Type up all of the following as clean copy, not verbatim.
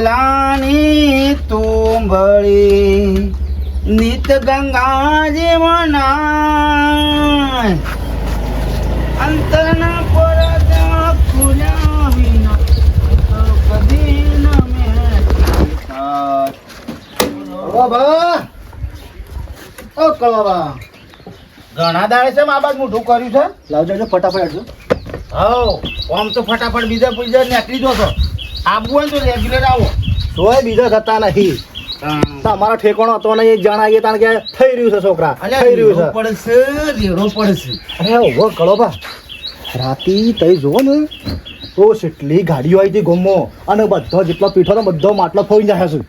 વેલાની તુંબળી નિત ગંગા જીવના અંતરના પરદા ખુલ્યા વિના કદી ન મેં ઘણા દાડે છે મા બાપ મોઢું કર્યું છે. લાવજો ફટાફટ હટજો. હા આમ તો ફટાફટ બીજા નીકળી જો છો. આબુ હોય તો રેગ્યુલર આવો. સોય બીજા થતા નથી. અમારા ઠેકાણો હતો ને એક જણા આવીએ કારણ કે થઈ રહ્યું છે છોકરા, થઈ રહ્યું છે. પડશે રેડો પડશે. અરે ઉભો કરો બા, રાતી તઈ જોવો ને તો કેટલી ગાડીઓ આવી હતી ગોમો અને બધો જેટલો પીઠો ને બધો માટલો ફોઈ જાય છે.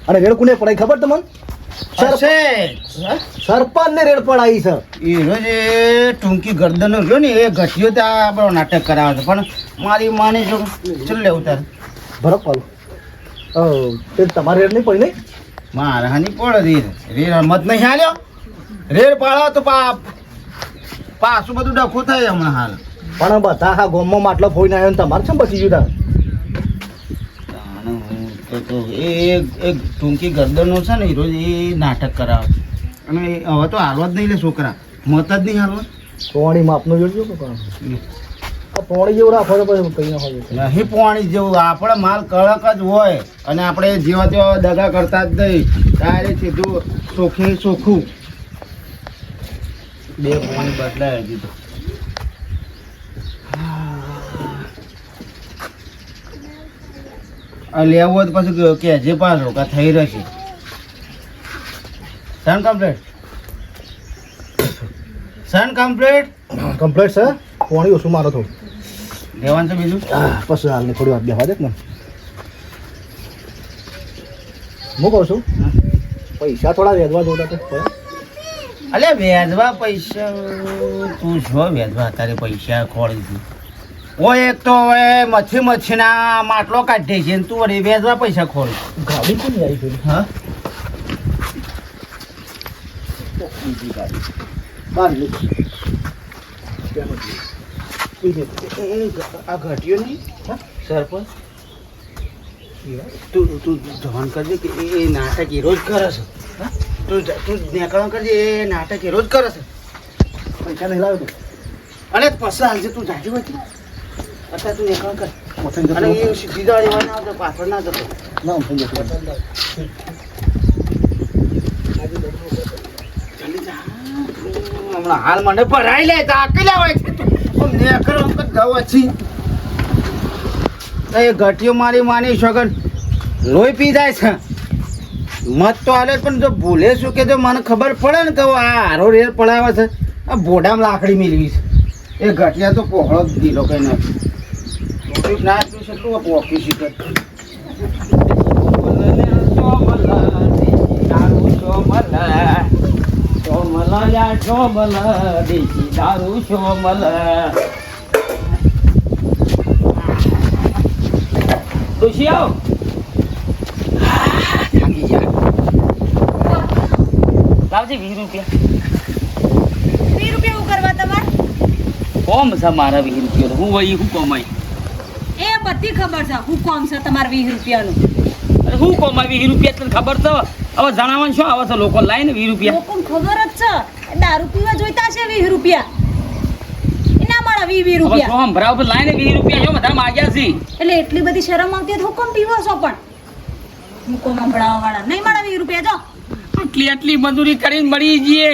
અને રેડ કોને પડાય ખબર તમને? સરપંચ ને રેડ પડાઈ છે. એનો જે ટૂંકી ગરદનો રહ્યો ને એ ઘટ્યો ત્યાં આપણો નાટક કરાવે છે. પણ મારી માને જો ચલ લેવું તારે બરાબર. તમારે રેડ નહીં પડી નહીં? મારે હાની પડે રેડ રમત નહીં હાલ્યો. રેડ પાડો તો પાછું બધું ડખું થાય હમણાં હાલ. પણ બધા હા ગોમમાં માટલો ફોઈ ને આવ્યો ને તમારે છે બચી ગયું? એક ટૂંકી ગરદનો છે ને રોજ એ નાટક કરાવે છે. અને હવે તો હાલવા જ નહીં લે છોકરા, મત જ નહીં હાલવા. પોણી માપનું જોડજો કે પોણી જેવું રાખો તો પછી કઈ ના હોય નહીં. પોણી જેવું આપણે માલ કડક જ હોય અને આપણે જેવા તેવા દગા કરતા જ નહીં. ડાયરેક્ટ સીધું ચોખ્ખે ચોખ્ખું. બે પોણી બદલાય હજી તો. લેવું હોય તો પછી કહેજે પાછો કે થઈ રહેશે. સન કમ્પ્લીટ કમ્પ્લીટ છે. પોણી ઓછું મારો થોડું લેવાનું છે બીજું. પછી હાલને થોડી વાર બેવા દે ને. હું કહું છું પૈસા થોડા વેચવા જોતા તો અલે વેચવા પૈસા તું જો વેચવા તારે પૈસા ખોળી તું. ઓ એક તો હવે મચ્છીના માટલો કાઢે છે ને તું વળી વેચવા પૈસા ખોળી. ગાડી કોની આવી ગઈ? હા આ ઘટ્યો નહીં સરપંચ. તું ધોન કરજે કે એ નાટક એ રોજ કરે છે. તું નીકળવા કરજે એ નાટક એ રોજ કરે છે. પૈસા નહીં લાવ્યો તું? અરે પછી હાલજે તું જાજી હોય અત્યારે તું નીકળવા કર. અને એ સીધી દાડી હોય ના આવતો પાછળ ના જતો. ના થઈ જશે. હમણાં હાલ મને ભરાઈ લે તાકેલા હોય છે તું નીકળવા જવા છી. એ ઘટીઓ મારી માની સગન લોહી પી જાય છે. મત તો હાલે પણ જો ભૂલે શું કે જો મને ખબર પડે ને કે આ હારો રેલ પડાવે છે આ બોડામાં લાકડી મેળવી છે. એ ઘટિયા તો પહોળો જ દીધો કઈ નથી ના પી શકતું પોકી શીખે. ખુશી આવ થાકી જા. લાવજે 20 રૂપિયા. 20 રૂપિયા હું કરવા તમારે? કોમ છે મારા 20 રૂપિયા. હું વહી હું કમાઈ એ બધી ખબર છે હું કોમ છે તમારે 20 રૂપિયાનું. અરે હું કમાઈ 20 રૂપિયા તને ખબર છે? હવે જણાવવાનું શું આવે છે લોકો લાઈને 20 રૂપિયા. લોકોને ખબર જ છે દારૂ પીવા જોઈતા છે 20 રૂપિયા. એના મળે 20 રૂપિયા. હવે ભરાવ પર લાઈને 20 રૂપિયા જો બધા માગ્યા છે. એટલે એટલી બધી શરમ આવતી હોય તો હુકમ પીવો છો પણ મુકો મંભળાવા વાળા નહીં મળે 20 રૂપિયા જો. આટલી મજૂરી કરીને મળી જઈએ.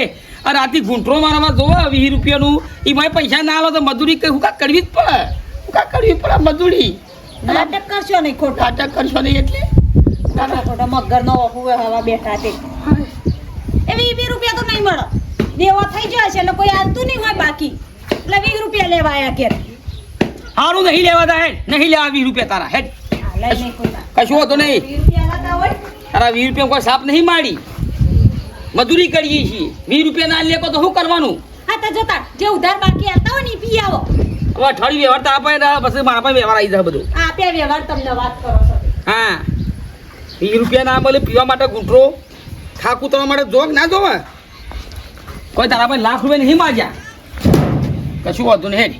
આ રાતી ઘૂંટરો મારામાં જોવે 20 રૂપિયાનું એ ભાઈ પૈસા ના આવે તો મજૂરી કઈ હું કા કરવી જ પડે. હું કા કરવી પડે મજૂરી. નાટક કરશો નહીં ખોટા. નાટક કરશો નહીં એટલે ખોટા મગર નો હુવે હવા બેઠા તે એ 20 રૂપિયા તો નહીં મળે. દેવા થઈ જાય છે એટલે કોઈ આવતું નહીં હોય બાકી એટલે 20 રૂપિયા લેવા આયા કે સારું નહીં લેવા દા હેડ. નહીં લેવા 20 રૂપિયા તારા હેડ. લઈ નહીં કોઈ કશું હોતો નહીં. 20 રૂપિયા લાતા હોય તારા 20 રૂપિયા કોઈ સાપ નહીં માડી. મજૂરી કરીએ છીએ 20 રૂપિયા ના લે તો શું કરવાનું? હા તો જોતા જે ઉધાર બાકી આવતા હોય ને ઈ પી આવો. હવે અઠવાડિયું વ્યવહાર તો આપે પછી મારા પાસે વ્યવહાર આવી જાય બધું. આપ્યા વ્યવહાર તમને વાત કરો છો. હા 20 રૂપિયા ના મળે પીવા માટે ઘૂંટરો ખાકું કરવા માટે જોગ ના જોવે કોઈ. તારા પાસે લાખ રૂપિયા નહીં માગ્યા કશું વાંધો નહીં હેડ.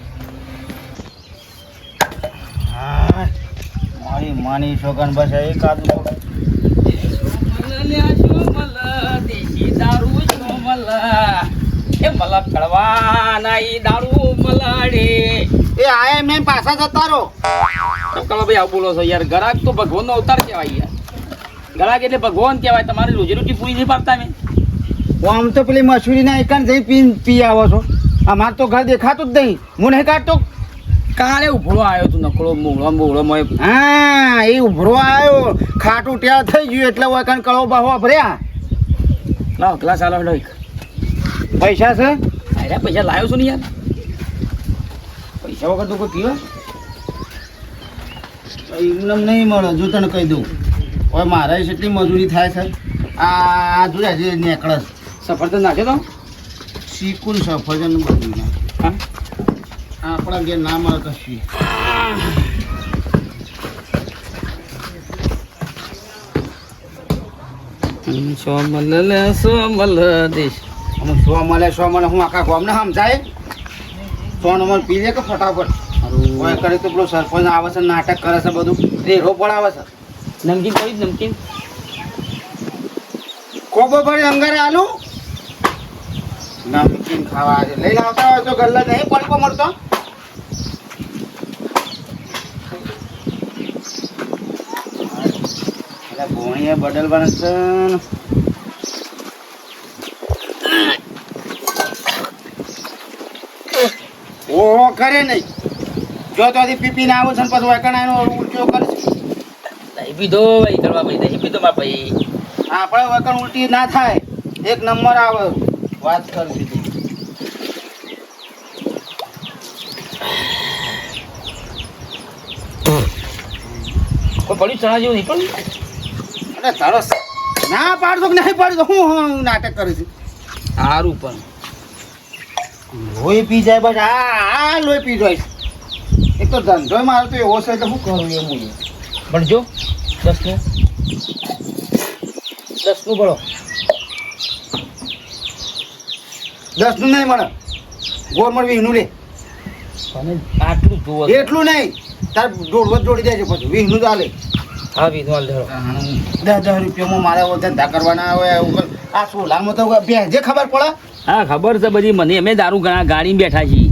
મારી માની છોકન બસ એક આદુ દારૂ જો મલા એ મલા કડવા નહીં દારૂ મલાડે એ આયા એમને પાછા જતા રહો. કળો ભાઈ આવું બોલો છો યાર ગરાક તો ભગવાનનો અવતાર કહેવાય યાર ગરાક એટલે ભગવાન કહેવાય તમારી રોજીરોટી પૂરી નહીં પાડતા મેં આમ તો પેલી મસૂરીના એકાંત જઈ પી આવો છો. અમારે તો ઘર દેખાતું જ નહીં. હું નહીં કાઢતો. કાલે ઉભરો આવ્યો તું નકળો મોળો મોય હા એ ઉભરો આવ્યો ખાટું ટેળ થઈ ગયું એટલે વખત કળો બાહવા ભર્યા. લાવ ગ્લાસ આલો હેડો એક પૈસા છે અરે પૈસા લાવ્યો છું ને યાર પૈસા વગર તો કોઈ પીવા એમને નહીં મળે જો તને કહી દઉં. હવે મારે એટલી મજૂરી થાય છે. આ જોયા જે નેકળસ સફરજન નાખે તો શીકુન સફરજન બધું નાખે. હા આપણા ઘેર ના મળે કશું. સોમલ દેશ અમુક સો મળે હું આખા ગામને સમજાય. સો નંબર પી લે કે ફટાફટ કોઈ કરે તો પેલો સરપંચ આવે છે નાટક કરે છે બધું રેરો પડાવે છે. નમકીન કરી નમકીન કોબો ભરી અંગારે આલુ નમકીન ખાવા આજે લઈ આવતા હોય તો ગલ્લા નહીં પલકો મળતો. એટલે ભોણીએ બદલવાનું છે ને. ઓહો કરે નહીં જો તો પીપીને આવું છે ને પછી વૈકણાનો ઉલટીઓ કરશે. દહીં પીધો ભાઈ કરવા ભાઈ દહીં પીધો મારા ભાઈ આપણે વૈકણ ઉલટી ના થાય એક નંબર આવે વાત કરવી હતી. કોઈ પડ્યું ચણા જેવું નહીં પણ અરે તારો ના પાડતો કે નહીં પાડતો હું નાટક કરું છું. સારું પણ લોહી પી જાય બસ આ લોહી પી જાય. એક તો ધંધો મારો તો એવો છે એટલે શું કરું એમ હું. પણ જો 10નું ભરો 10નું નહીં મળે ગોળમળ 20નું લે. અને આટલું જુઓ એટલું નહીં તાર દોડવત જોડી દેજે પછી 20નું ચાલે. હા વીધો હાલ ધરો 10 રૂપિયામાં મારે ધંધા કરવાના આવે આ સોલામાં તો ભેંજે ખબર પડે. હા ખબર છે બધી મને અમે દારૂ ગાડી બેઠા છીએ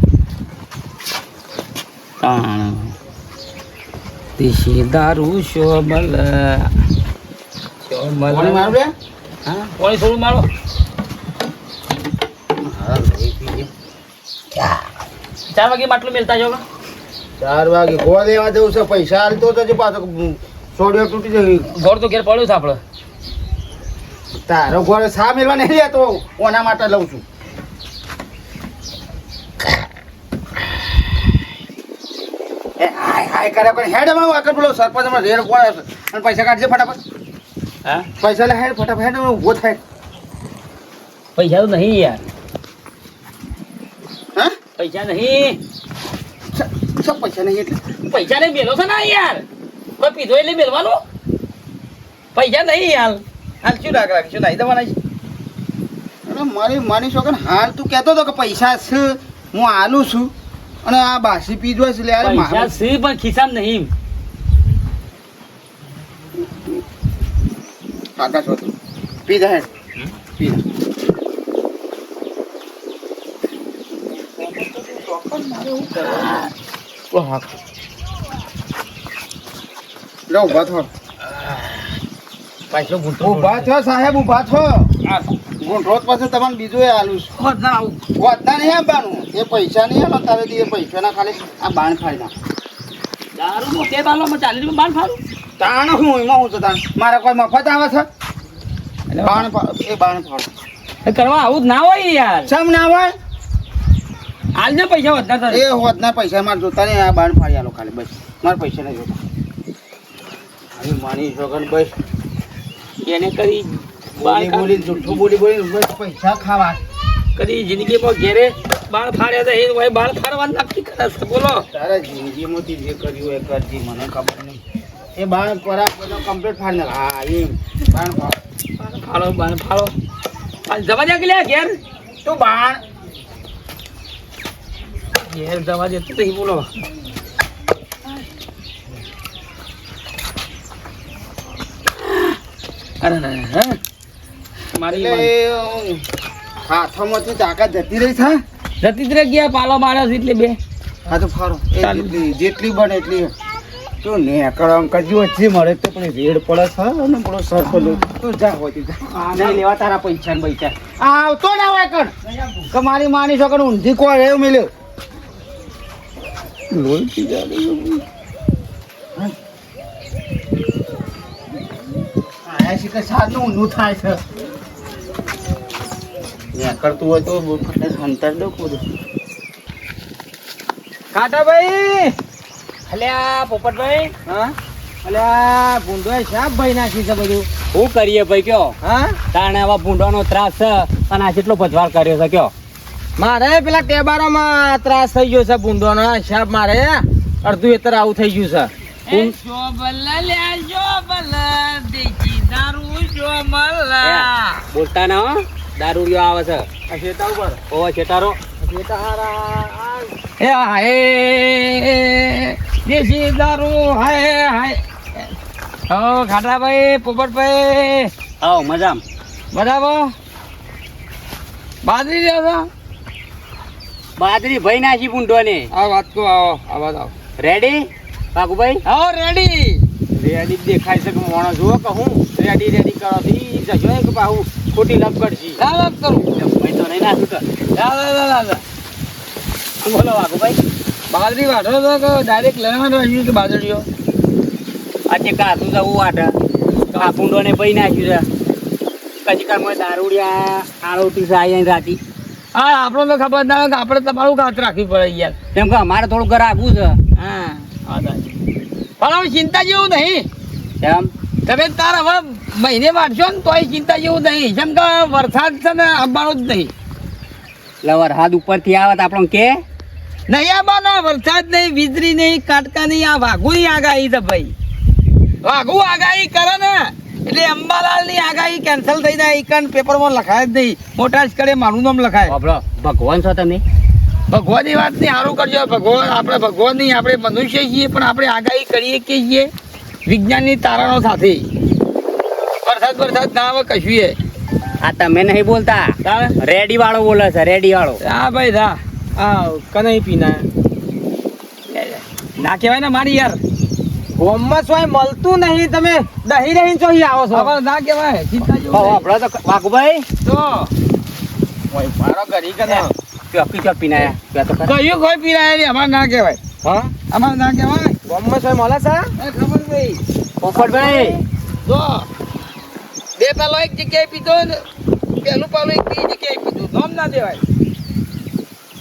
દેશી દારૂ શોમલ પાણી મારું રે. હા પાણી થોડું મારો હા લોહી પી લે. 4 વાગે માટલું મેલતા જાવ 4 વાગે ગોવા લેવા જવું છે. પૈસા હાલતો તો જ પાછો સોડિયો તૂટી જાય. ઘર તો ઘેર પડ્યું છે આપણે તારો ઘોડે સા મેળવા નહીં લેતો ઓના માટે લઉં છું. એ હાય હાય કરે પણ હેડ માં આગળ પેલો સરપંચ માં રેડ પડે છે અને પૈસા કાઢજે ફટાફટ. હા પૈસા લે હેડ ફટાફટ હેડ ઊભો થાય. પૈસા તો નહીં યાર હા પૈસા નહીં સબ પૈસા નહીં એટલે પૈસા નહીં મેલો છે ને યાર કોઈ પીધો એટલે મેલવાનું પૈસા નહીં યાર હાલ શું રાખ શું નહીં દેવાના છે અરે મારી છોકર હાલ તું કહેતો હતો કે પૈસા છે હું આલું છું અને આ બાસી પીજો છે લે અરે પૈસા સી પણ ખિસ્સામાં નહીં કાકા છો પી જા હેડ પી જા. લો ઉભા થો પૈસો ઉભા થો સાહેબ ઉભા થો. રોજ પાછું તમારે બીજું એ આલું છું. વધતા નહીં આપવાનું એ પૈસા નહીં આલો તારે એ પૈસાના ખાલી આ બાણ ફાડી નાખ. દારૂ નો તે બાલો માં 40 રૂપિયા બાર ફાડું તાણ હું એમાં હું છું તાણ મારે કોઈ મફત આવે છે બાણ એ બાણ ફાડો કરવા આવું જ ના હોય યાર સમ ના હોય હાલ ને પૈસા વધતા એ હોતના પૈસા મારે જોતા નહીં આ બાણ ફાડી આલો ખાલી બસ મારે પૈસા નહીં જોતા. હવે માની છોકર બસ એને કરી બોલી બોલી જૂઠું બોલી બોલી બસ પૈસા ખાવા કદી જિંદગીમાં ઘેરે બાળ ફાડ્યા હતા એ ભાઈ બાળ ફાડવાનું નક્કી કરે છે બોલો તારા જિંદગીમાંથી જે કર્યું એ કરજી મને ખબર નહીં. એ બાણ પરા કમ્પ્લીટ ફાડી નાખ. હા એમ બાણ ફાડો બાળ ફાડો જવા દે કે લે ઘેર તો બાણ ઘેર જવા દે તો નહીં બોલો અરે હા મારી એટલે હાથોમાંથી તાકાત જતી રહી છે. જતી જ રે ગયા પાલો માર્યો છે એટલે બે હા તો ફારો એ ચાલુ. જેટલી બને એટલી તો ને આમ કરજો વચ્ચે મળે તો પણ રેડ પડે છે અને પેલો સરખો લો તો જા હોય તે જા. નહીં લેવા તારા પૈસા ને પૈસા આવતો ના હોય કણ કે મારી માની છોકર ઊંધી કોઈ એવું મળ્યો લોહી પી જાય. આયા છે કે સારનું ઊંધું થાય છે કરતું હોય તો અંતર દો બધું. કાટાભાઈ અલ્યા પોપટભાઈ હા અલ્યા ભૂંડોએ શાક ભાઈ નાખી છે બધું. શું કરીએ ભાઈ કયો હા તાણે આવા ભૂંડોનો ત્રાસ છે અને આ કેટલો ભજવાળ કર્યો છે કયો મારે પેલા ટેબારામાં ત્રાસ થઈ ગયો છે ભૂંડોનો શાક મારે અડધું એતર આવું થઈ ગયું છે. બોલતા ના હો દારૂડિયો આવે છે આ શેતા ઉપર ઓ છેટારો એ હાય દેશી દારૂ હાય હાય. હો ખાટાભાઈ પોપટભાઈ આવો મજામ બરાબર બાજરી રહ્યો છો. બાજરી ભાઈ નાખી ભૂંડો ને આ વાત તો આવો આ વાત આવો રેડી બાકુભાઈ આવો રેડી રેડી દેખાય છે કે મોણો જુઓ કે હું રેડી રેડી કરો થી જજો કે પાહુ ખોટી લપ કરશી લપ કરું ભાઈ તો નહીં નાખ્યું તો લા બોલો બાકુભાઈ બાજરી વાઢો તો કે ડાયરેક્ટ લેવાનો આવ્યું કે બાજરીઓ આજે કાતું જવું વાટે આ ભૂંડો ને ભાઈ નાખ્યું છે કચી કામ દારૂડિયા આરોટી છે અહીંયા રાતી હા આપણો તો ખબર ના હોય કે આપણે તમારું કાત રાખવી પડે યાર. કેમ કે અમારે થોડું ઘર આગવું છે હા પણ હવે ચિંતા જેવું નહીં. એમ તમે તાર હવે મહિને વાંચશો ને તોય ચિંતા જેવું નહીં. જેમ કે વરસાદ છે ને આવવાનો જ નહીં. લવર હાથ ઉપરથી આવે તો આપણને કે નહીં આવવાનો વરસાદ નહીં, વીજળી નહીં, કાટકા નહીં. આ વાઘુની આગાહી છે ભાઈ. વાઘુ આગાહી કરે ને એટલે અંબાલાલની આગાહી કેન્સલ થઈ જાય. ઈકન પેપરમાં લખાય જ નહીં. મોટા જ કરે મારું નામ લખાય. બાપડો ભગવાન છો તમે ભગવાનની વાત નહીં સારું કરજો. ભગવાન આપણે ભગવાન નહીં, આપણે મનુષ્ય છીએ પણ આપણે આગાહી કરીએ કે છીએ વિજ્ઞાનની તારણો સાથે. વરસાદ ના આવે કશું આ તમે નહીં બોલતા રેડી વાળો બોલે છે રેડી વાળો હા ભાઈ થા હા કનઈ પીના ના કહેવાય ને મારી યાર ગોમમાં સોય મળતું નહીં. તમે દહી રહીને ચોહી આવો છો. હવે ના કહેવાય ચિંતા જેવું નહીં. આપણો તો વાઘુભાઈ તો ઓય મારો ઘરી કને ચોકી ચોક પીનાયા તો કયું કોઈ પીરાય નહીં. અમારે ના કહેવાય. હા અમારે ના કહેવાય. ગોમમાં સોય મળે છે એ ખબર નહીં. પોપટભાઈ જો બે પાલો એક જગ્યાએ પીધો ને પેલું પાલો એક બીજી જગ્યાએ પીધું. નામ ના દેવાય.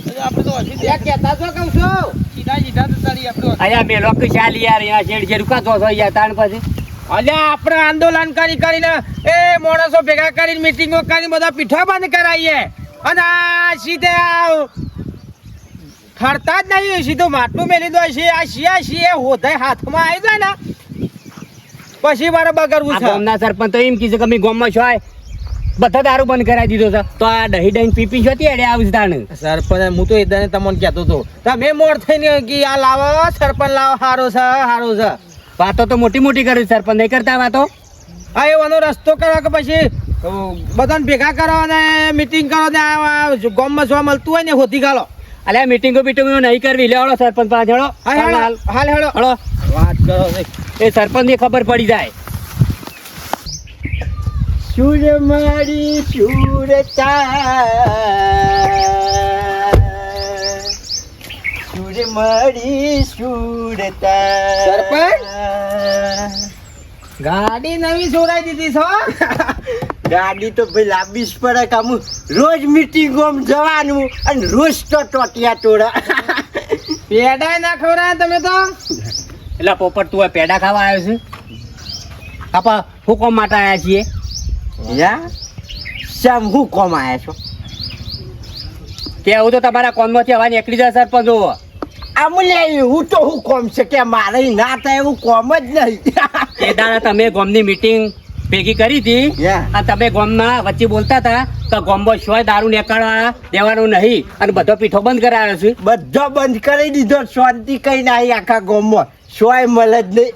એટલે આપણે તો હજી ત્યાં કહેતા છો કહું છું. સીધા તો તારી આપણે અહીંયા મેલો કે ચાલી યાર અહીંયા શેડ શેડ કાતો છો યાર તાણ પછી અલ્યા આપણે આંદોલન કરીને એ માણસો ભેગા કરીને મીટિંગો કરીને બધા પીઠા બંધ કરાવીએ અને આ સીધે ફરતા જ નહીં. સીધું માટલું મેલી દો છે. આ શિયા હોધાય હાથમાં આવી જાય ને પછી મારે બગડવું આ છે. ગામના સરપંચ તો એમ કીધું કે અમે ગામમાં છો બધા દારૂ બંધ કરાવી દીધો છે તો આ દહી દહીં પીપી જોતી એડે આવીશ તાણ સરપંચ હું તો એદાને તમને કહેતો હતો તમે મોડ થઈને કે આ લાવો સરપંચ લાવો સારો છે. વાતો તો મોટી મોટી કરી સરપંચ નહીં કરતા વાતો હા એવાનો રસ્તો કરો કે પછી બધાને ભેગા કરો ને મીટિંગ કરો ને ગામમાં જોવા મળતું હોય ને હોતી ગાલો. અલ્યા મીટિંગો બીટિંગો નહીં કરવી લેવાડો સરપંચ પાસે હેડો હાલ હેડો હળો વાત કરો એ સરપંચ ને ખબર પડી જાય સૂર્ય મારી સુરતા સૂર્ય મારી સુરતા સરપંચ? ગાડી નવી સોરાઈ દીધી છો. ગાડી તો ભાઈ લાંબી જ પડે કામ રોજ મીટિંગોમાં જવાનું અને રોજ તો ટોટિયા તોડા પેડાય ના ખવડાય તમે તો. એટલે પોપટ તું આ પેડા ખાવા આવ્યો છે આપા હુકમ માટે આવ્યા છીએ યા શેમ હું કોમ આયા છો કેવું તો તમારા કોનમાંથી હવા નીકળી જાય સરપંચ જોવો આમલે હું તો હું કોમ છે કે મારે ના થાય એવું કોમ જ નહીં એ દાડા તમે ગામની મીટિંગ ભેગી કરી હતી અને તમે ગામના વચ્ચે બોલતા હતા તો ગામમાં શોય દારૂ નીકળવા દેવાનું નહીં અને બધો પીઠો બંધ કરાવ્યો છે બધો બંધ કરી દીધો શાંતિ કઈ ના આખા ગામમાં સોય મળે જ નહીં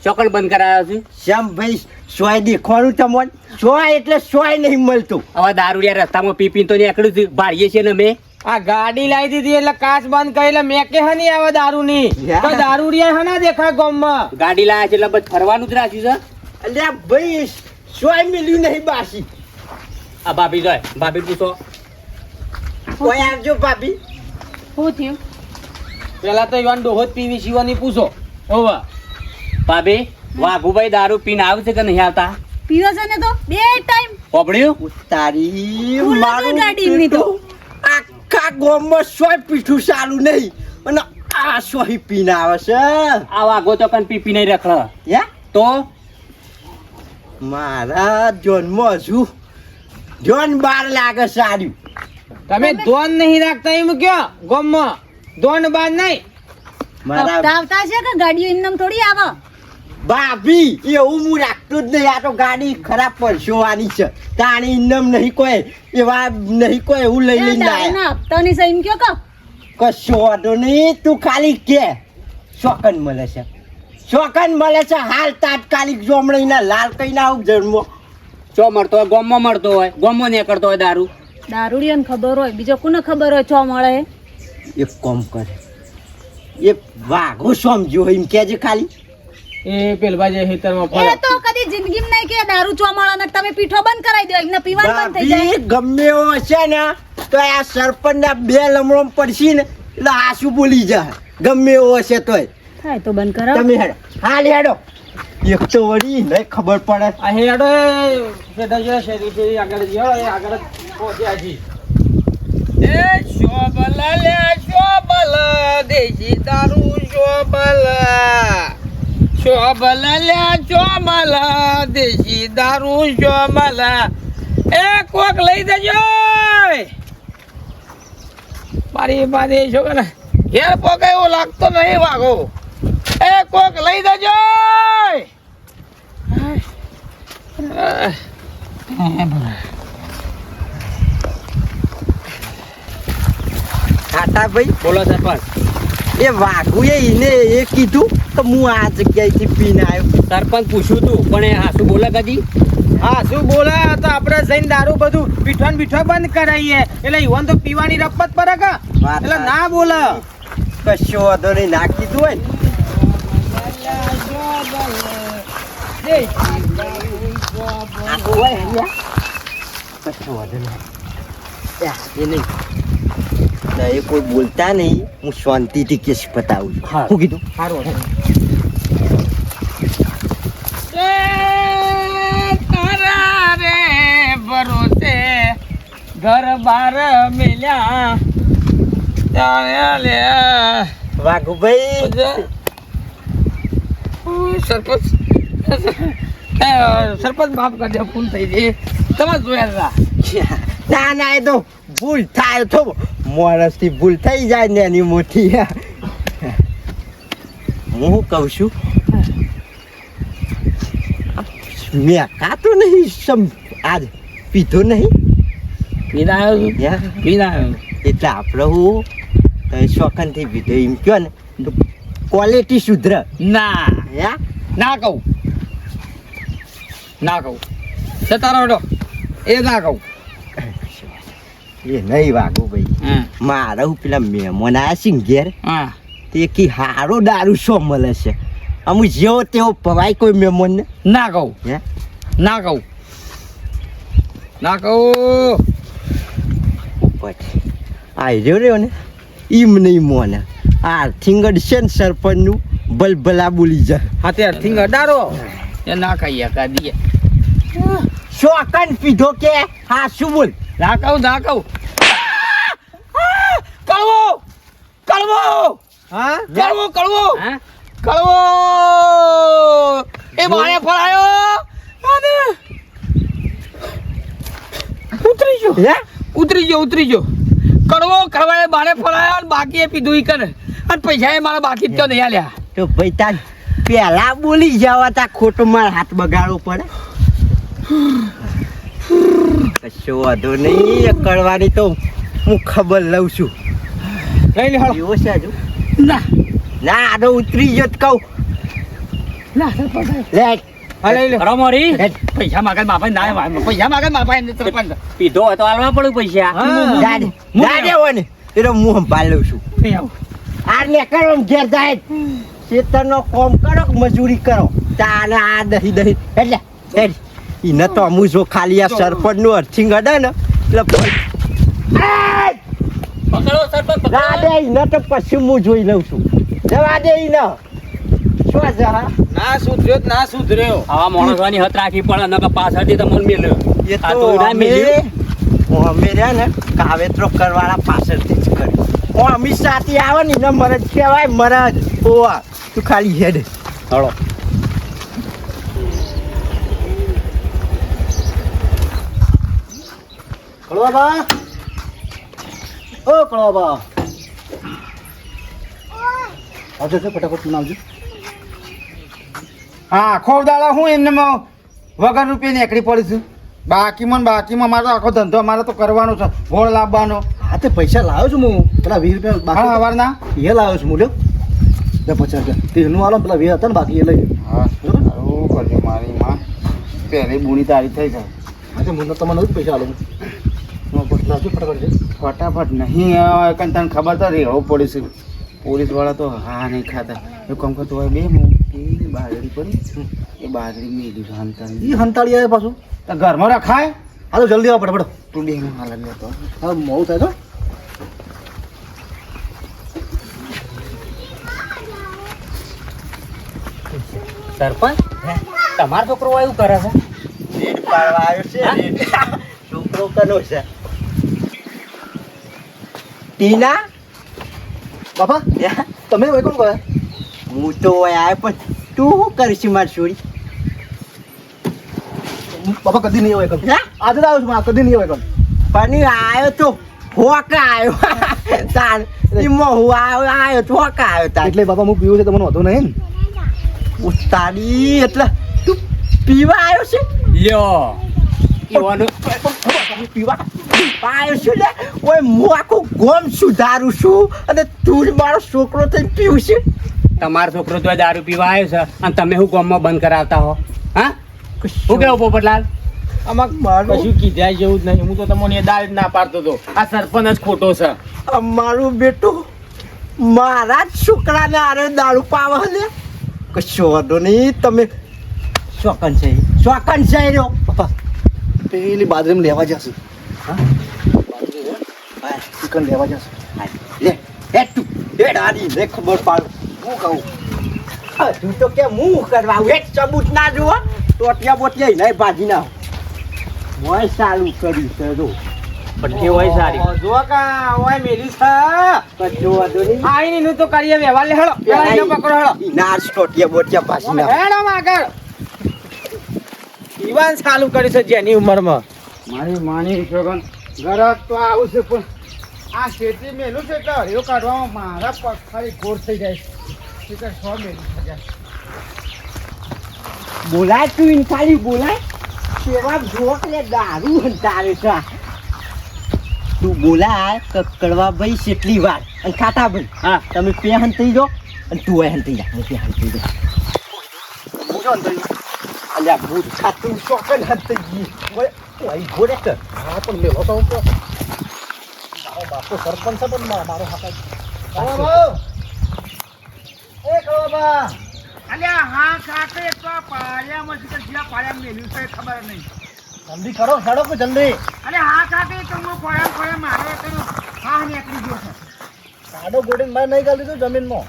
ચોકડ બંધ કરાયો છે શ્યામ ભાઈ સોય દેખવાનું તમને સોય એટલે સોય નહીં મળતું. હવે દારૂડિયા રસ્તામાં પી પીને તો નીકળ્યું છે ભાળીએ છીએ ને અમે આ ગાડી લાવી દીધી એટલે કાચ બંધ કરી એટલે મેં કે હની આવે દારૂ ની તો દારૂડિયા હના દેખાય ગામમાં. ગાડી લાયા છે એટલે બસ ફરવાનું જ રાખ્યું છે. અલ્યા ભાઈ સોય મિલ્યું નહીં બાસી. આ ભાભી જોય ભાભી પૂછો કોઈ આવજો ભાભી. શું થયું? પેલા તો ઈવાન ડોહો જ પીવી શિવાની પૂછો. ઓવા ભાભી વાઘુભાઈ દારૂ પીને આવે છે કે નહીં આવતા? પીવો છે ને તો 2 ટાઈમ. પોપડ્યું તારી ફૂલ મારું ગાડી એમની તો. આખા ગામમાં સોય પીઠું સારું નહીં અને આ સોય પીને આવે છે. આ વાઘો તો કન પી પીને રખડ હે તો મારા જોનમાં હજુ જોન બાર લાગે સારું. તમે ધોન નહીં રાખતા એમ કયો ગામમાં ધોન બાદ નહીં. મારા આવતા છે કે ગાડીઓ એમનેમ થોડી આવે. ભાભી એવું હું રાખતો જ નહીં. આ તો ગાડી ખરાબ પરસોવાની છે તાણી ઇન્નમ નહીં કોઈ એવા નહીં કોઈ એવું લઈ લઈને લાયા. ના હપ્તાની સહીન કયો કા? કશો વાંધો નહીં તું ખાલી કે શોકન મળે છે શોકન મળે છે હાલ તાત્કાલિક જોમણીના લાલ કઈ ના આવું જન્મો. ચો મળતો હોય ગોમમાં મળતો હોય ગોમમાં નીકળતો હોય દારૂ. દારૂડિયાને ખબર હોય બીજો કોને ખબર હોય ચો મળે? એક કોમ કરે એ વાઘો સમજો એમ કેજે ખાલી. એ પેલવા જે ખેતરમાં એ ફરે તો કદી જિંદગીમાં નહીં કે દારૂ ચો મળે ને તમે પીઠો બંધ કરાવી દો એમને પીવાનું બંધ થઈ જાય. ભાભી ગમે એવો હશે ને તો આ સરપંચના 2 લમણો પડશે ને એટલે આસુ બોલી જાય ગમે એવો હશે તોય. થાય તો બંધ કરાવો. તમે હેડો હાલ હેડો. એક તો વળી નહીં ખબર પડે. આ હેડો હેડો જે શેરી થી આગળ ગયો એ આગળ જ પહોંચ્યા છી. એ શોબલ લે શોબલ દેશી દારૂ શોબલ શોબલ લે શોબલ દેશી દારૂ શોબલ એ કોક લઈ દેજો મારી છોકરા ઘેર પોકે એવો લાગતો નહીં વાગો એ કોક લઈ દેજો ખાટા ભાઈ બોલો સરપંચ. એ વાઘુએ એને એ કીધું તો હું આ જગ્યાએથી પીને આવ્યો. સરપંચ પૂછ્યું તું પણ એ હાસુ બોલે કદી. હા શું બોલે તો આપણે જઈને દારૂ બધું પીઠો ને પીઠો બંધ કરાવીએ એટલે ઈવન તો પીવાની રપત પર કે વાત એટલે ના બોલે. કશો વાંધો નહીં ના કીધું હોય ને આખું હોય અહીંયા. કશો વાંધો નહીં એ નહીં ના, એ કોઈ બોલતા નહીં હું શાંતિથી કેસ પતાવું છું. હા. શું કીધું સારું તારા રે ભરોસે ઘર બાર મેલ્યા લે વાઘુભાઈ સરપંચ સરપંચ માફ કરજો ફૂલ થઈ ગઈ તમે જોયા ના ના એ તો ભૂલ થાય તો માણસથી ભૂલ થઈ જાય ને એની મોટી. હું કહું છું મેં કાતો નહીં આજ પીધો નહીં પીના આવ્યો યા. પીના આવ્યો એટલે આપણે હું શોખનથી પીધો એમ કહો ને તો ક્વોલિટી સુધર. ના યા ના કહું તારો બેટો એ ના કહું એ નહીં વાગો ભાઈ મારા હું પેલા મહેમાન આવ્યા છે ને ઘેર હા તે કી હારો દારૂ શું મળે છે અમુક જેવો તેવો પવાય કોઈ મહેમાનને. ના કહું હે ના કહું પછી આ રહ્યો ને ઈમ નહીં મોને આ થિંગડ છે ને સરપંચનું બલબલા બોલી જાય. હા તે અર્થિંગ અડારો એ ના ખાઈએ કાઢીએ શોકન પીધો કે હા શું બોલ ના કહું કળવો હા હા એ મારે ફળાયો અને ઉતરી ગયો કડવો કડવાએ બારે ફળાયો અને બાકી એ પીધું ઈ કરે અને પૈસા એ મારા બાકી જ તો નહીં આલ્યા તો ભાઈ તાર પેલા બોલી જવા તા ખોટો માર હાથ બગાડવો પડે. કશો વાંધો નહીં એ કરવાની તો હું ખબર લઉં છું. લઈ લે એવો છે હજુ ના ના આડો ઉતરી ગયો તો કહું લા સરપંચ લે હા લઈ લે કરો મોરી પૈસા માગે માફા ના પૈસા માગે માફા એને સરપંચ પીધો હોય તો આલવા પડે પૈસા દાડે દાડે હોય ને એટલે હું સંભાળ લઉં છું નહીં આવું આ ને કરો ઘેર જાય ખેતરનો કોમ કરો કે મજૂરી કરો તાને આ દહી દહી એટલે એને તો અમુ જો ખાલી આ સરપંચ નું અર્થિંગ અડે ને એટલે પકડો સરપંચ ના દે એને તો પછી હું જોઈ લઉં છું જવા દે એને શું જરા ના સુધર્યો તો ના સુધર્યો આવા માણસોની હત રાખી પડે નકર પાછળથી તમને મેલ્યો એ આ તો તો ના મેલ્યું અમે રહ્યા ને કાવેતરો કરવાળા પાછળથી જ કર્યું અમી સાથે આવે ને એને મરજ કહેવાય મરજ ઓવા તું ખાલી હેડ હળો કળવા ઓ કળવા આવજો છે ફટાફટ તું આવજો હા આખો દાડા હું એમને વગર રૂપિયા નીકળી પડીશું બાકીમાં મારો આખો ધંધો મારે તો કરવાનો છે ગોળ લાવવાનો હા તે પૈસા લાવ્યો છું હું પેલા 20 રૂપિયા હા બાકી સવારના એ લાવ્યો છું મૂલ્યો 50 રૂપિયા તેનું આલો પેલા 20 હતા ને બાકી એ લઈ હા સારું કરજો મારી માં પહેલી બુણી તારી થઈ છે હા તે મને તમને જ પૈસા આલો હું લાવજો ફટાફટ છે ફટાફટ નહીં આવે કારણ તને ખબર તો રેડો પડીશું પોલીસવાળા તો હા નહીં ખાતા એ કામ કરતો હોય બે મોટી બાજરી પડી એ બાજરી મેલી હંતાણી એ હંતાળી આવે પાછું તો ઘરમાં રખાય હા તો જલ્દી આવો ફટાફટ તું બે હાલત લેતો હા મોડું થાય તો સરપંચ તમારો છોકરો એવું કરે છે રેડ પાડવા આવ્યો છે રેડ. છોકરો કનો છે ટીના બાપા તમે હોય કોણ ગયા હું તો હોય આવ્યો પણ તું શું કરીશ મારી છોડી બાપા કદી નહીં હોય કોણ હા? આજે જ આવ્યો છું પણ કદી નહીં હોય કોણ પણ આવ્યો તો ફોકા આવ્યો તાર એમાં હું આવ્યો ફોકા આવ્યો તાર એટલે બાપા હું પીવું છે તમને વાંધો નહીં ને ઉસ્તાડી એટલે તું પીવા આવ્યો છે લ્યો ઈવાનું પીવા આવ્યો છું ને ઓય હું આખું ગોમ સુધારું છું અને તું જ મારો છોકરો થઈને પીવું છે તમારો છોકરો તો દારૂ પીવા આવ્યો છે અને તમે શું ગામમાં બંધ કરાવતા હો હા શું કેવું પોપટલાલ આમાં મારું કશું કીધા જેવું જ નહીં હું તો તમને દાળ જ ના પાડતો હતો આ સરપંચ જ ખોટો છે અમારું બેટું મારા જ છોકરાને આરે દારૂ પાવા ને કશો વાંધો નહીં તમે શોકન છે રહ્યો બાપા પેલી બાજરીમાં લેવા જશે હા ચિકન લેવા જશે લે હે તું હે દાદી લે ખબર પાડ હું કહું તું તો કે હું કરવા આવું એક સબૂત ના જુઓ ટોટિયા બોટિયા નહીં ભાજી ના મોય સારું કર્યું છે જો પટ્ટી હોય સારી જો કા ઓય મેલી છે કશો વાંધો નહીં આઈ નું તો કરીએ વ્યવહાર લે હેડો પેલા એને પકડો હેડો નાર ટોટિયા બોટિયા ભાજી ના હેડો આગળ ઈવાન ચાલુ કરી છે જેની ઉંમરમાં મારી માની છોકન ગરક તો આવું છે પણ આ શેતી મેલું છે એટલે હરિયો કાઢવામાં મારા પગ ખાલી ગોળ થઈ જાય છે કે 100 મેલું થઈ જાય બોલાય તું ઇન ખાલી બોલાય સેવા જોક લે દારૂ હંતારે છે તું બોલાય કકડવા ભાઈ કેટલી વાર અને ખાતા ભાઈ હા તમે પે હંતી જો અને તું એ હંતી જા હું પે હંતી જા હું જો અંદર અલ્યા ભૂત ખાતું ચોકન હંતી ગઈ ઓય ઓય ઘોડે કર હા પણ મેલો તો હું તો મારો બાપ તો સરપંચ છે પણ મારો હાથ એ કળવા અલ્યા હા ખાતે તો પાળિયામાં છે કે જ્યાં પાળિયામાં મેલ્યું છે ખબર નહીં જલ્દી કરો સાડો કે જલ્દી અરે હા ખાતે તો હું પાળિયામાં મારો કર્યો હા નીકળી ગયો છે સાડો ગોડીને માર નહીં ગાલી દીધું જમીનમાં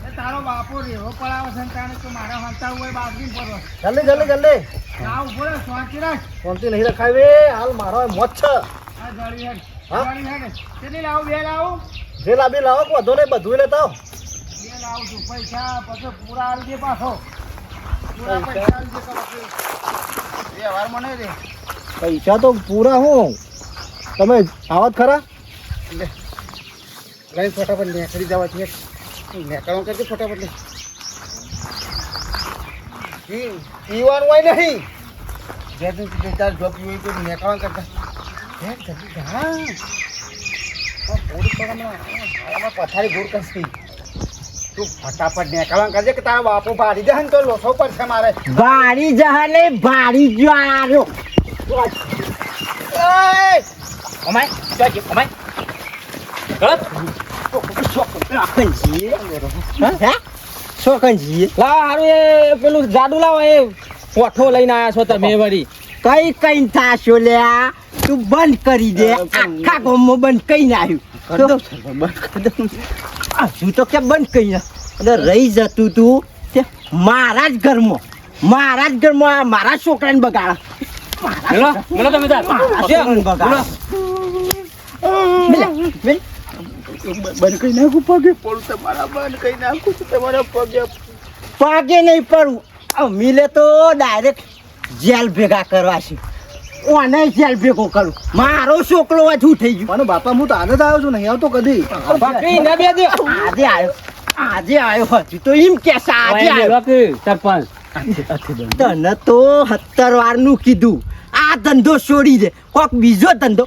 એ તારો બાપો રેવો પડાવે છે ને તાણે તો મારા હાલતા હોય બાજરી પર જલ્દી જલ્દી જલ્દી ના ઉભો રહે શાંતિ રાખ શાંતિ નહીં રખાવે હાલ મારો મોત છે આ જળી હેડ હા? જળી હેડ કેટલી લાવું બે લાવું જે લાવી લાવો વધો નહીં બધું લેતા આવો. બે લાવું છું પૈસા પછી પૂરા આવી દે પાછો પૂરા પૈસા આવી દે પછી વ્યવહાર મને રે પૈસા તો પૂરા હું તમે આવત ખરા લઈ ફટાફટ નીકળી જવા છે નીકળવા કરજે ફટાફટ લે પીવાનું હોય નહીં જે તું તાર જોબ પીવું હોય તો નીકળવા કરતા હે જલ્દી જા પૂરી પથારી ગોળ કરશે તું ફટાફટ નીકળવા કરજે કે તારા બાપુ પાડી દે ને તો લોસો પડશે મારે. બારી જહાને બારી જો આર્યો એય! અમાય ચાજી અમાય ગળત શોકનજી હે શોકનજી લા હારું એ પેલું જાડુ લાવો એ પોઠો લઈને આયા છો તમે વળી કઈ કઈ થાશો લ્યા તું બંધ કરી દે આખા ગામમાં બંધ કઈ નાખ્યું હજુ તો કે બંધ કઈ ના રહી જતું તું તે મારા જ ઘરમાં આ મારા છોકરાને બગાડા મેલો મેલો તમે તાર બંધ કરી નાખું પગે પડું તમારા બંધ કરી નાખું છું તમારા પગે. પાગે નહીં પડું મિલે તો ડાયરેક્ટ જેલ ભેગા કરવા છે ઓને જેલ ભેગો કરું મારો છોકરો હજુ થઈ ગયો પણ બાપા હું તો આને જ આવ્યો છું નહીં આવતો કદી. બકરી ન બે દે આજે આવ્યો હજુ તો એમ કે આજે આવ્યો સરપંચ તને તો 17 વાર નું કીધું આ ધંધો છોડી દે કોક બીજો ધંધો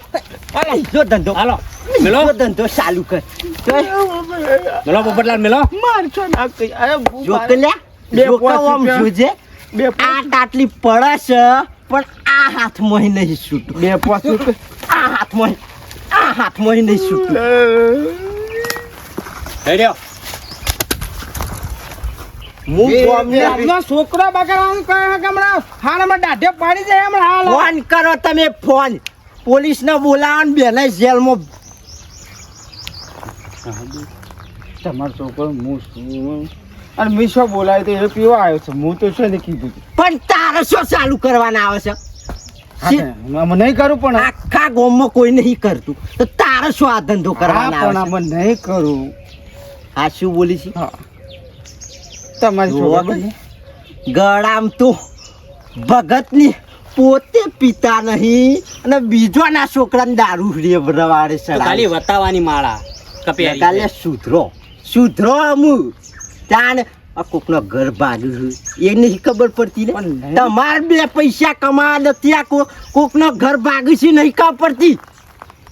હાલો મેલો બીજો ધંધો ચાલુ કર મેલો પોપટલાલ મેલો મારશો ના કઈ અરે જો કે લ્યા જોકાવામ જોજે આ તાટલી પડે છે પણ આ હાથમાં નહીં છૂટું બે પોસું આ હાથમાં નહીં છૂટું થઈ રહ્યો હું બોમ્બે આજનો છોકરો બગાડવાનું કહે કે હમણાં હાલમાં દાઢે પાડી જાય હમણાં હાલ ફોન કરો તમે ફોન પોલીસને બોલાવો ને બેને જેલમાં તમારો છોકરો હું છું અને મેં શું બોલાય તો એ પીવા આવ્યો છે હું તો છે ને કીધું હતું. પણ તારે શું ચાલુ કરવાના આવે છે હા, આમાં નહીં કરું પણ આખા ગામમાં કોઈ નહીં કરતું તો તારે શું આ ધંધો હા, કરવાના પણ આવે આમાં નહીં કરું. છે આ શું બોલી છે હા તમારી જોવા છોકરો ગયો. ગળામ તો ભગતની પોતે પીતા નહીં અને બીજોના છોકરાને દારૂ રેવડાવે તો ખાલી વતાવાની માળા કપિયારી કાલે સુધરો અમુ તાણ આ કોકનો ઘર ભાગ્યું એ નહીં ખબર પડતી ને પણ નહીં. તમારે 2 પૈસા કમાવા નથી આ કોકનો ઘર ભાગ્યું છે નહીં ખબર પડતી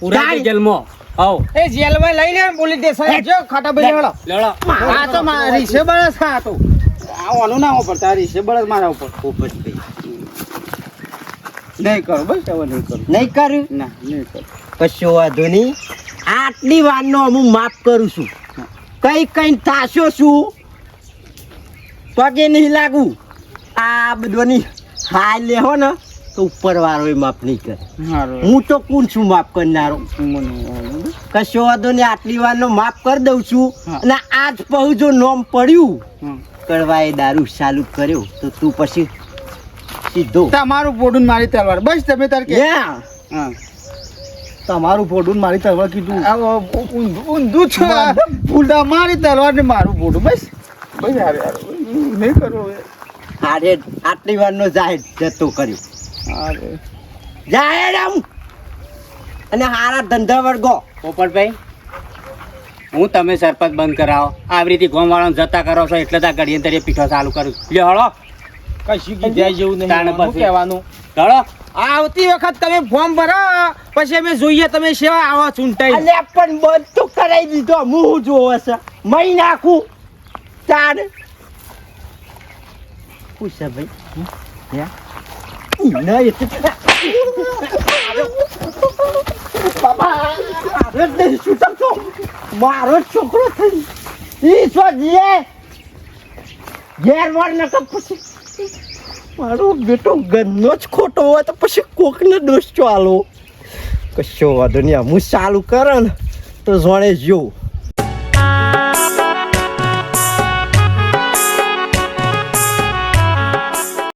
પુરાઈ જન્મો આવ એ જેલમાં લઈને પોલીસ સ્ટેશન જો ખાટા ભાઈ લેવડો લેવડો આ તો મારા રીસે બળસ હા તો આવવાનું ના ઉપર તારી રીસે બળસ મારા ઉપર નહીં કરું બસ હવે નહીં કરું નહીં કર્યું ના નહીં કરું કશો વાંધો નહીં આટલી વારનો હું માફ કરું છું કઈ થાશો છું પગે નહીં લાગુ આ બધોની હાય લેહો ને તો ઉપર વાળો માફ નહીં કરે સારું હું તો કોણ છું માફ કરનારો મને કશો વાંધો નહીં આટલી વારનો માફ કરી દઉં છું હા. અને આજ પહુ જો નોમ પડ્યું હમ. કરવાએ દારૂ ચાલુ કર્યો તો તું પછી સીધો તમારું પોડું ને મારી તલવાર બસ તમે તાર કે Yeah. હા તમારું ફોટું મારી તરફ કીધું ઊંધું છે ફૂલડા મારી તલવાર ને મારું પોડું બસ બસ યાર નહીં કરું હવે અરે આટલી વારનો જાહેર જતો કર્યો અરે જાહેર આમ અને હારા ધંધા વર્ગો પોપટભાઈ હું તમે સરપંચ બંધ કરાવો આવી રીતે ગોમ વાળાને જતા કરો છો એટલે તો આ ઘડીએ તરીકે પીઠો ચાલુ કરું લ્યો હળો કશું કીધા જેવું નહીં તાણે શું પછી. કહેવાનું હળો આવતી વખત તમે ફોર્મ ભરો પછી અમે જોઈએ તમે સેવા આવો ચૂંટાઈ અને પણ બંધ તો કરાવી દીધો હું જોવે છે મહી નાખું ચાર પૂછે ભાઈ ના એટલે બાબા અરે નહીં છૂટક છો મારો જ છોકરો થઈ ઈ છો જીએ ઘેર વળ ન પછી મારો બેટો ગંદનો જ ખોટો હોય તો પછી કોકને દોષ ચાલો કશો વાંધો નહીં હું ચાલુ કરે ને તો જોડે જોઉં